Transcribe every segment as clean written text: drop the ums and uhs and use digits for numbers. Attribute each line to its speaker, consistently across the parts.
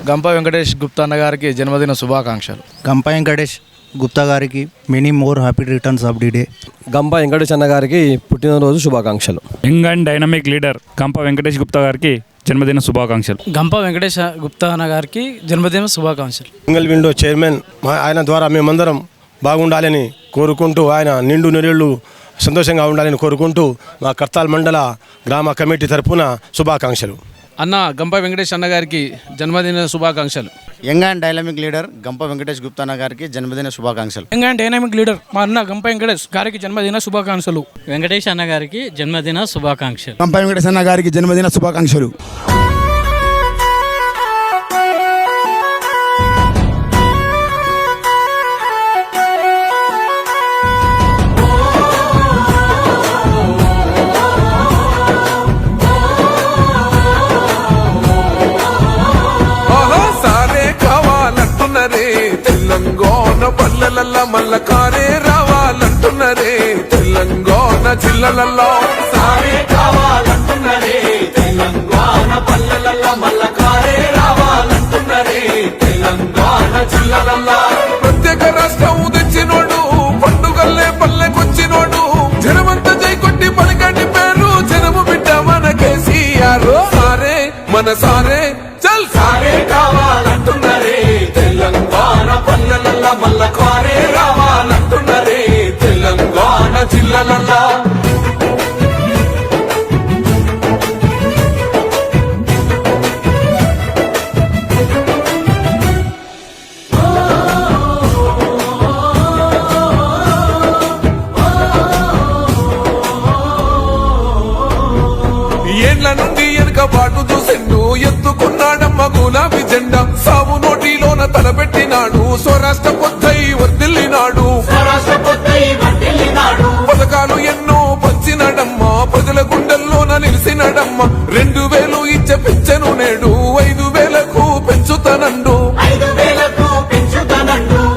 Speaker 1: గంప వెంకటేష్ గుప్తా అన్న గారికి జన్మదిన శుభాకాంక్షలు.
Speaker 2: గంప వెంకటేష్ గుప్తా గారికి many more happy returns of the day.
Speaker 3: గంప వెంకటేష్ అన్న గారికి పుట్టినరోజు శుభాకాంక్షలు.
Speaker 4: యంగ్ అండ్ డైనమిక్ లీడర్ గంప వెంకటేష్ గుప్తా గారికి జన్మదిన శుభాకాంక్షలు.
Speaker 5: గంప వెంకటేష్ గుప్తా అన్న గారికి జన్మదిన శుభాకాంక్షలు.
Speaker 6: సింగిల్ విండో చైర్మన్ ఆయన ద్వారా మేమందరం బాగుండాలని కోరుకుంటూ, ఆయన నిండు నెరేళ్ళు సంతోషంగా ఉండాలని కోరుకుంటూ మా కర్తాల్ మండల గ్రామ కమిటీ తరఫున శుభాకాంక్షలు.
Speaker 7: అన్న గంప వెంకటేష్ అన్న గారికి జన్మదిన శుభాకాంక్షలు.
Speaker 2: యంగ్ అండ్ డైనమిక్ లీడర్ గంప వెంకటేష్ గుప్తా అన్న గారికి జన్మదిన శుభాకాంక్షలు.
Speaker 5: యంగ్ అండ్ డైనమిక్ లీడర్ మా అన్న గంప వెంకటేష్ గారికి జన్మదిన శుభాకాంక్షలు.
Speaker 8: వెంకటేష్ అన్న గారికి జన్మదిన శుభాకాంక్షలు.
Speaker 9: గంప వెంకటేష్ అన్న గారికి జన్మదిన శుభాకాంక్షలు.
Speaker 10: తెలంగాణ పల్లెలల్లా మల్ల కారే రావాలంటున్నరే, తెలంగాణ జిల్లలల్లో సారే కావాలంటున్నరే, తెలంగాణ పల్లెలల్లా మల్ల కారే రావాలంటున్నరే, తెలంగాణ జిల్లలల్లో ప్రత్యేక రాష్ట్రం తెచ్చినోడు, పండుగల్లే పల్లెకొచ్చినోడు, జనమంతా జై కొట్టి పలికండి పేరు జనము బిడ్డ మన కేసీఆర్. సారే మన సారే చల్ సారే కావాలంటున్నరే, తెలంగాణ పల్లెలల్లా మల్ల కారే రావాలంటున్నరే, తెలంగాణ జిల్లలల్లా ఏండ్ల నుండి వెనుక బాటు చూసెన్ను ఎత్తుకున్నాడమ్మ గులాబీ జెండా, సాగు నోటిలోన తలపెట్టినాడు, స్వరాష్ట్ర పొద్దై వర్దిల్లినాడు, పథకాలు ఎన్నో పంచినాడమ్మ, ప్రజల గుండెల్లోన నిలిసినాడమ్మ, 2000 ఇచ్చే పెంచెను నేడు 5000కు పెంచుతానండు,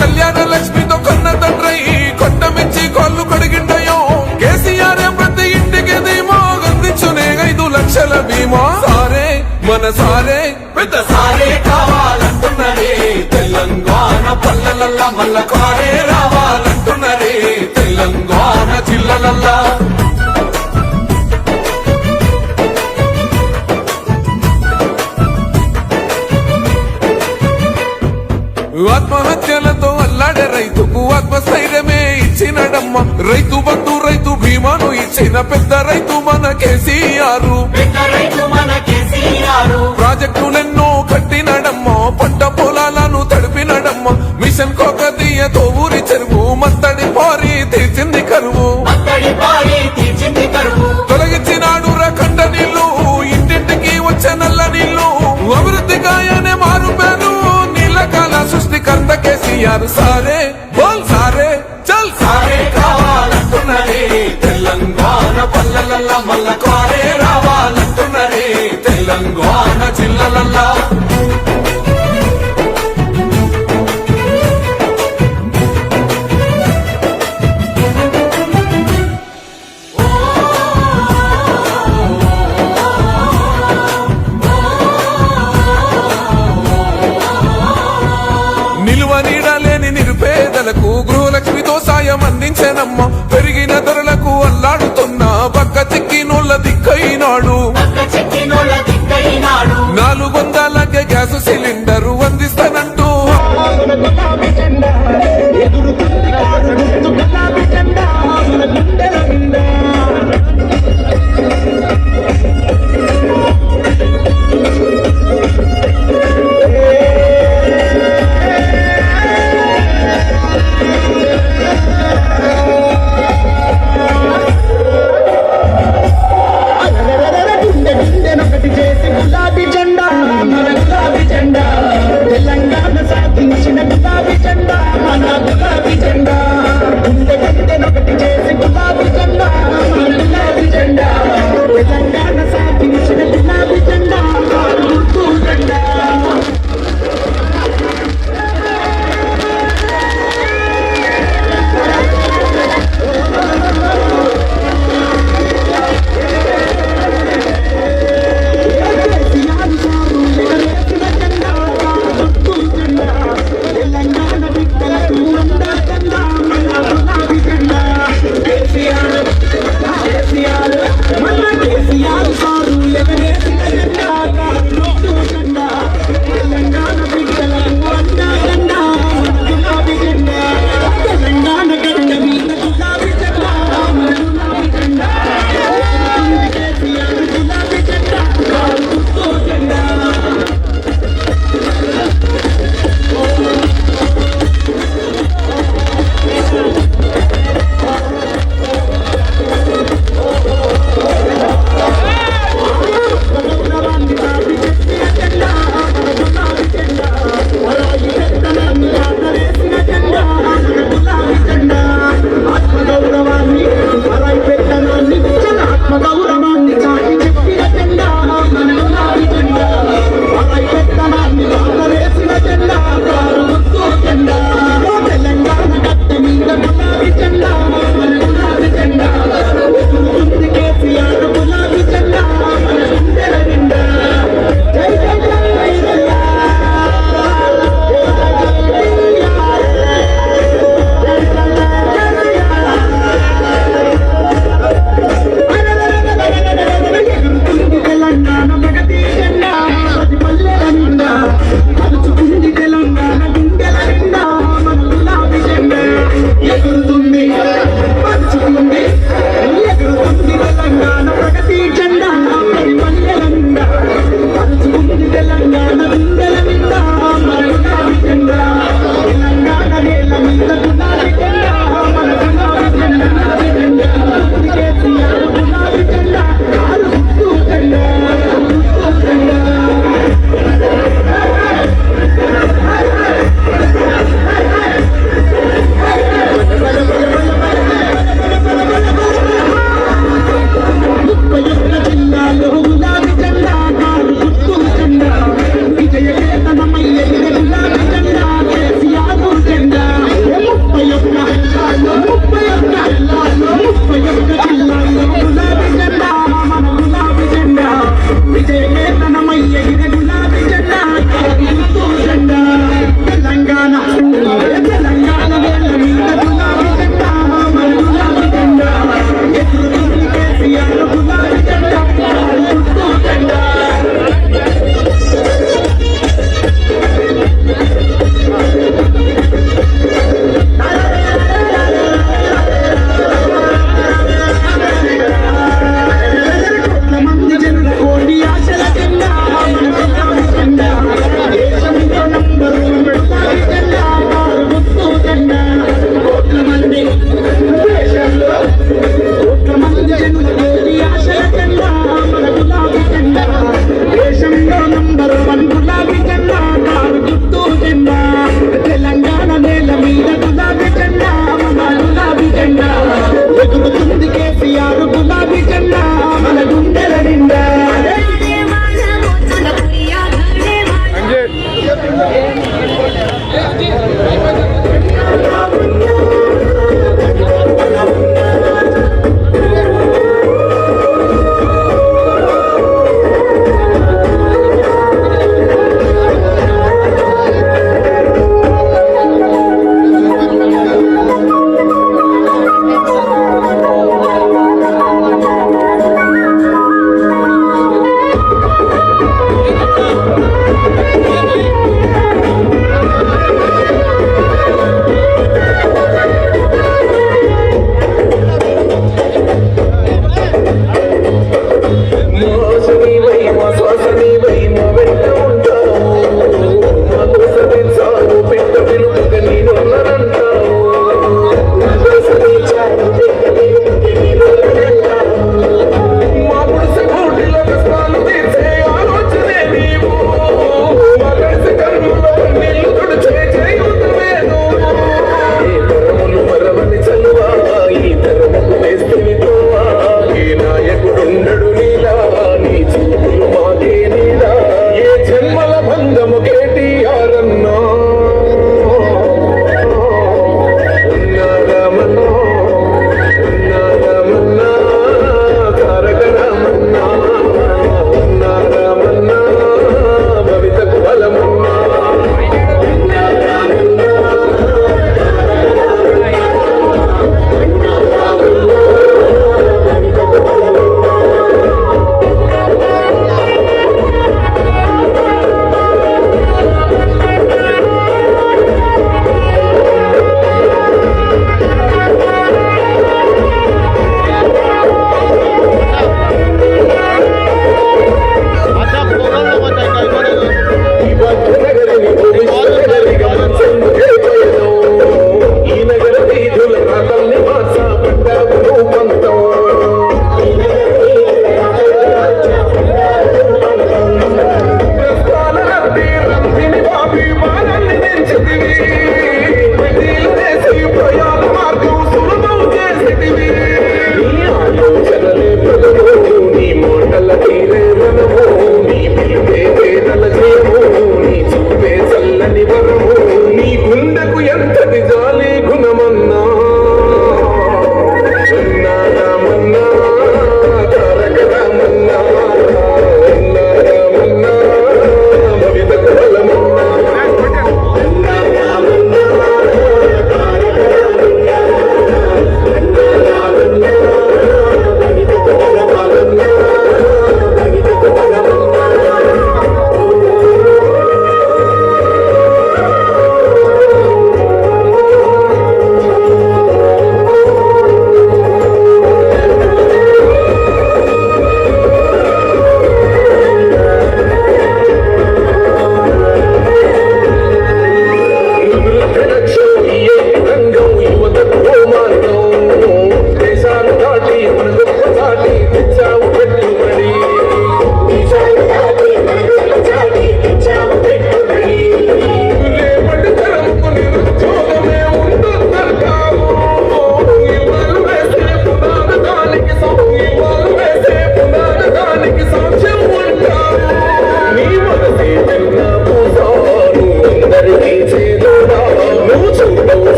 Speaker 10: కళ్యాణ లక్ష్మితో కన్న తండ్రై కొండ మెచ్చి కాళ్ళు కడిగిండయో, కేసీఆర్ ప్రతి ఇంటికి ధీమా అందించునే 5 లక్షల బీమా. సారే మన సారే పెద్ద సారే కావాలంటున్నరే, తెలంగాణ పల్లెలల్లా మల్ల కారే రావాలంటున్నరే, తెలంగాణ జిల్లలల్లా ఆత్మహత్యలతో అల్లాడే రైతుకు ఆత్మస్థైర్యమే ఇచ్చినడమ్మ, రైతు బంధు రైతు బీమాను ఇచ్చిన పెద్ద రైతు మన కేసీఆర్. ప్రాజెక్టులెన్నో కట్టినడమ్మ, పంట పొలాలను తడిపినడమ్మ, మిషన్ కోకతీయతో ఊరి చెరువు మత్తడి పారి తీర్చింది కరువు, తొలగించినాడు రకండ నీళ్లు, ఇంటింటికి వచ్చే నల్ల నీళ్లు, అభివృద్ధి గాయనే మారు పేరు, నీలకాల సృష్టికర్త కేసీఆర్. సారే బోల్ సారే చల్ సారే కావాలంటున్నరే, తెలంగాణ పల్లెలల్లా మల్ల కారే రావాలంటున్నరే, తెలంగాణ జిల్లలల్లా నిలువ నీడలేని నిరుపేదలకు గృహలక్ష్మితో సాయం అందించనమ్మ, పెరిగిన ధరలకు అల్లాడుతున్న పక్క చెక్కినోళ్ళ దిక్కైనాడు, 400 గ్యాస్ సిలిండరు అందిస్తానంటూ
Speaker 9: గులాబీ జెండా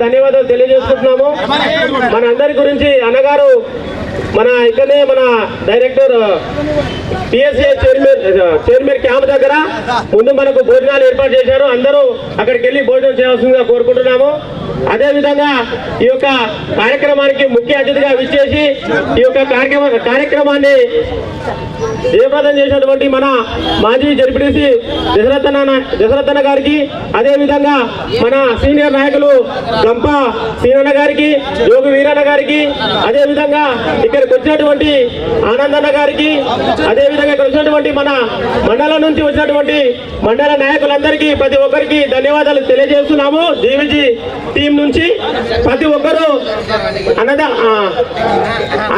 Speaker 11: ధన్యవాదాలు తెలియజేసుకుంటున్నాము. మన అందరి గురించి అన్నగారు మన ఇక్కడనే మన డైరెక్టర్ పిఎస్ఏ చైర్మన్ క్యాంప్ దగ్గర ముందు మనకు భోజనాలు ఏర్పాటు చేశారు. అందరూ అక్కడికి వెళ్ళి భోజనం చేయాల్సిందిగా కోరుకుంటున్నాము. అదేవిధంగా ఈ యొక్క కార్యక్రమానికి ముఖ్య అతిథిగా విచ్చేసి ఈ యొక్క కార్యక్రమాన్ని జయప్రదం చేసినటువంటి మన మాజీ జడ్పీటీసీ దశరథన్న గారికి, అదేవిధంగా మన సీనియర్ నాయకులు గంప సీనన్న గారికి, జోగి వీరన్న గారికి, అదేవిధంగా ఇక్కడికి వచ్చినటువంటి ఆనందన్న గారికి, అదేవిధంగా ఇక్కడ వచ్చినటువంటి మన మండలం నుంచి వచ్చినటువంటి మండల నాయకులందరికీ ప్రతి ఒక్కరికి ధన్యవాదాలు తెలియజేస్తున్నాము. జీవిజీ టీం నుంచి ప్రతి ఒక్కరూ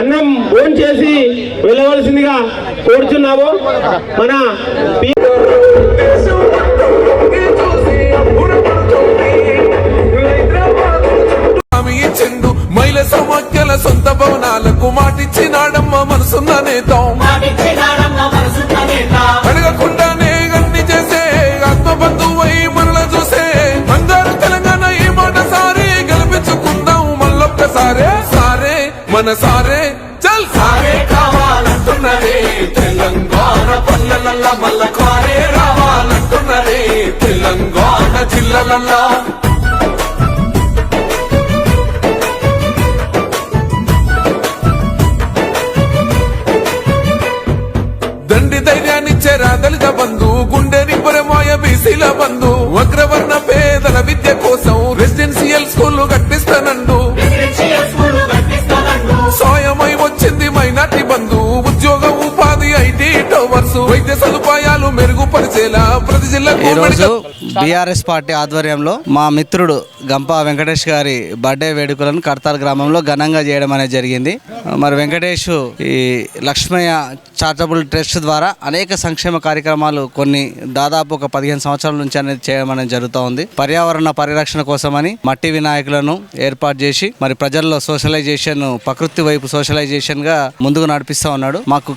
Speaker 11: అన్నం భోజనం చేసి వెళ్ళవలసిందిగా కోరుచున్నాము. మన
Speaker 10: చెండు మహిళ సమాఖ్యల సొంత భవనాలకు మాటిచ్చినాడమ్మ మనసున్న నేత, అడగకుండానే అన్ని చేసే ఆత్మబంధువై మనల చూసే బంగారు తెలంగాణ ఈ మాట సారే గెలిపించుకుందాం మళ్ళొక్కసారే. సారే మన సారే చల్ సారే కావాలంటున్నదే తెలంగాణ పల్లెలల్లా మల్ల కారే రావాలంటున్నదే తెలంగాణ జిల్లలల్లా. దండి ధైర్యాన్నిచ్చేరా దళిత బంధు, గుండె నిబ్బరమాయ బీసీల బంధు, అగ్రవర్ణ పేదల విద్య కోసం రెసిడెన్షియల్ స్కూళ్లు కట్టిస్తానండు, సాయమై వచ్చింది మైనార్టీ బంధు, ఉద్యోగ ఉపాధి ఐటీ టవర్స్, వైద్య సదుపాయాలు మెరుగుపరిచేలా ప్రతి జిల్లాకు.
Speaker 12: ఈరోజు బీఆర్ఎస్ పార్టీ ఆధ్వర్యంలో మా మిత్రుడు గంప వెంకటేష్ గారి బర్త్డే వేడుకలను కడతాల్ గ్రామంలో ఘనంగా చేయడం అనేది జరిగింది. మరి వెంకటేష్ ఈ లక్ష్మయ్య చారిటబుల్ ట్రస్ట్ ద్వారా అనేక సంక్షేమ కార్యక్రమాలు కొన్ని దాదాపు ఒక 15 సంవత్సరాల నుంచి అనేది చేయడం అనేది జరుగుతూ ఉంది. పర్యావరణ పరిరక్షణ కోసమని మట్టి వినాయకులను ఏర్పాటు చేసి మరి ప్రజల్లో సోషలైజేషన్, ప్రకృతి వైపు సోషలైజేషన్ గా ముందుకు నడిపిస్తూ ఉన్నాడు. మాకు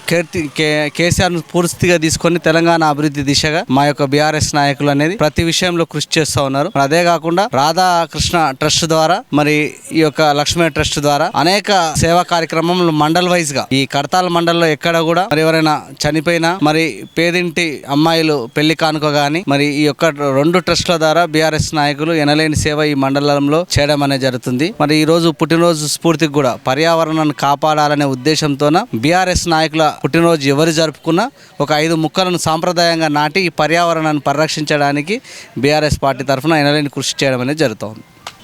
Speaker 12: కేసీఆర్ ను పూర్తిగా తీసుకొని తెలంగాణ అభివృద్ధి దిశగా మా యొక్క బీఆర్ఎస్ నాయకులు అనేది ప్రతి విషయంలో కృషి చేస్తూ ఉన్నారు. అదే కాకుండా రాధాకృష్ణ ట్రస్ట్ ద్వారా మరి ఈ యొక్క లక్ష్మీ ట్రస్ట్ ద్వారా అనేక సేవా కార్యక్రమాలు మండల్ వైజ్ గా ఈ కడతాల్ మండల్లో ఎక్కడ కూడా మరి ఎవరైనా చనిపోయినా మరి పేదింటి అమ్మాయిలు పెళ్లి కానుక గాని మరి ఈ యొక్క 2 ట్రస్ట్ల ద్వారా బీఆర్ఎస్ నాయకులు ఎనలేని సేవ ఈ మండలంలో చేయడం అనేది జరుగుతుంది. మరి ఈ రోజు పుట్టినరోజు స్ఫూర్తికి కూడా పర్యావరణాన్ని కాపాడాలనే ఉద్దేశంతోన బీఆర్ఎస్ నాయకుల పుట్టినరోజు ఎవరు జరుపుకున్నా ఒక 5 మొక్కలను సాంప్రదాయంగా నాటి ఈ పర్యావరణాన్ని పరిరక్షించడానికి బీఆర్ఎస్ పార్టీ తరఫున ఎనలేని కృషి చేయడం అనేది జరుగుతుంది.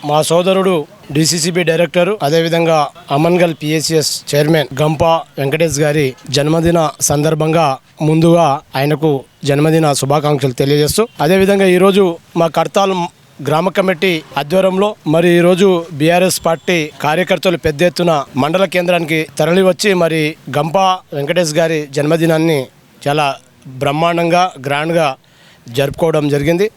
Speaker 6: మా సోదరుడు డిసిసిబి డైరెక్టర్, అదేవిధంగా అమన్గల్ పిఎస్సిఎస్ చైర్మన్ గంప వెంకటేష్ గారి జన్మదిన సందర్భంగా ముందుగా ఆయనకు జన్మదిన శుభాకాంక్షలు తెలియజేస్తూ, అదేవిధంగా ఈరోజు మా కడతాల్ గ్రామ కమిటీ ఆధ్వర్యంలో మరి ఈరోజు బీఆర్ఎస్ పార్టీ కార్యకర్తలు పెద్ద ఎత్తున మండల కేంద్రానికి తరలి వచ్చి మరి గంప వెంకటేష్ గారి జన్మదినాన్ని చాలా బ్రహ్మాండంగా గ్రాండ్గా జరుపుకోవడం జరిగింది.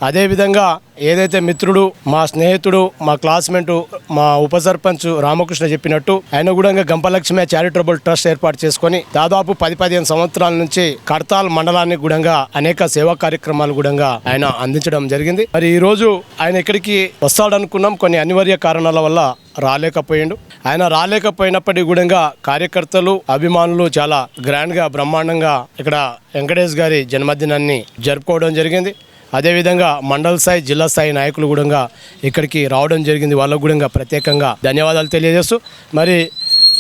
Speaker 6: అదేవిధంగా ఏదైతే మిత్రుడు, మా స్నేహితుడు, మా క్లాస్మేటు, మా ఉప సర్పంచ్ రామకృష్ణ చెప్పినట్టు ఆయన కూడా గంపలక్ష్మి చారిటబుల్ ట్రస్ట్ ఏర్పాటు చేసుకొని దాదాపు 10-15 సంవత్సరాల నుంచి కడతాల్ మండలానికి కూడా అనేక సేవా కార్యక్రమాలు కూడా ఆయన అందించడం జరిగింది. మరి ఈ రోజు ఆయన ఇక్కడికి వస్తాడనుకున్నాం, కొన్ని అనివార్య కారణాల వల్ల రాలేకపోయిండు. ఆయన రాలేకపోయినప్పటికీ కూడా కార్యకర్తలు, అభిమానులు చాలా గ్రాండ్గా బ్రహ్మాండంగా ఇక్కడ వెంకటేష్ గారి జన్మదినాన్ని జరుపుకోవడం జరిగింది. అదేవిధంగా మండల స్థాయి, జిల్లా స్థాయి నాయకులు కూడా ఇక్కడికి రావడం జరిగింది. వాళ్ళకు కూడా ప్రత్యేకంగా ధన్యవాదాలు తెలియజేస్తూ మరి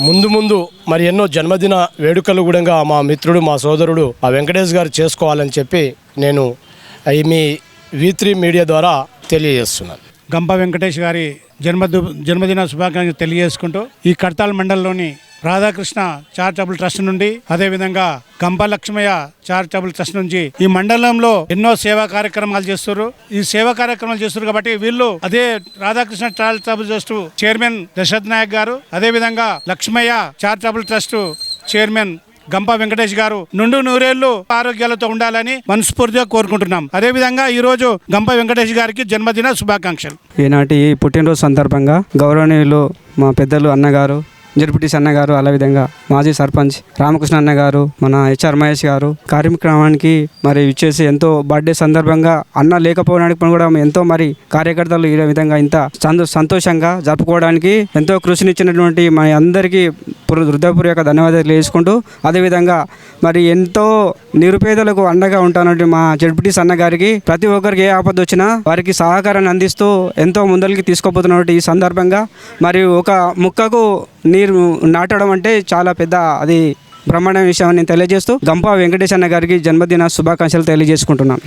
Speaker 6: ముందు మరి ఎన్నో జన్మదిన వేడుకలు కూడా మా మిత్రుడు, మా సోదరుడు ఆ వెంకటేష్ గారు చేసుకోవాలని చెప్పి నేను మీ V3 మీడియా ద్వారా తెలియజేస్తున్నాను.
Speaker 5: గంప వెంకటేష్ గారి జన్మదిన శుభాకాంక్షలు తెలియజేసుకుంటూ ఈ కడతాల్ మండలంలోని రాధాకృష్ణ చారిటబుల్ ట్రస్ట్ నుండి, అదేవిధంగా గంప లక్ష్మయ్య చారిటబుల్ ట్రస్ట్ నుంచి ఈ మండలంలో ఎన్నో సేవా కార్యక్రమాలు చేస్తున్నారు. ఈ సేవా కార్యక్రమాలు చేస్తున్నారు కాబట్టి వీళ్ళు అదే Radhakrishna charitable trust chairman Dasharath Naik గారు, అదేవిధంగా లక్ష్మయ్య చారిటబుల్ ట్రస్ట్ చైర్మన్ గంప వెంకటేష్ గారు నుండు నూరేళ్లు ఆరోగ్యాలతో ఉండాలని మనస్ఫూర్తిగా కోరుకుంటున్నాం. అదేవిధంగా ఈ రోజు గంప వెంకటేష్ గారికి జన్మదిన శుభాకాంక్షలు.
Speaker 13: ఈనాటి పుట్టినరోజు సందర్భంగా గౌరవనీయులు మా పెద్దలు అన్నగారు, జడ్పీటీసీ అన్నగారు, అలావిధంగా మాజీ సర్పంచ్ రామకృష్ణ అన్నగారు, మన హెచ్ఆర్ మహేష్ గారు కార్యక్రమానికి మరి ఇచ్చేసి ఎంతో బర్త్డే సందర్భంగా అన్న లేకపోవడానికి కూడా ఎంతో మరి కార్యకర్తలు ఈ విధంగా ఇంత సంతోషంగా జరుపుకోవడానికి ఎంతో కృషినిచ్చినటువంటి మా అందరికీ హృదయపూర్వక ధన్యవాదాలు తెలియజేసుకుంటూ అదేవిధంగా మరి ఎంతో నిరుపేదలకు అండగా ఉంటానంటే మా జడ్పీటీసీ అన్న గారికి ప్రతి ఒక్కరికి ఏ ఆపద వచ్చినా వారికి సహకారాన్ని అందిస్తూ ఎంతో ముందరికి తీసుకుపోతున్నటువంటి ఈ సందర్భంగా మరి ఒక మొక్కకు నీరు నాటడం అంటే చాలా పెద్ద అది బ్రహ్మాండ విషయం అని తెలియజేస్తూ గంప వెంకటేష్ అన్న గారికి జన్మదిన శుభాకాంక్షలు తెలియజేసుకుంటున్నాను.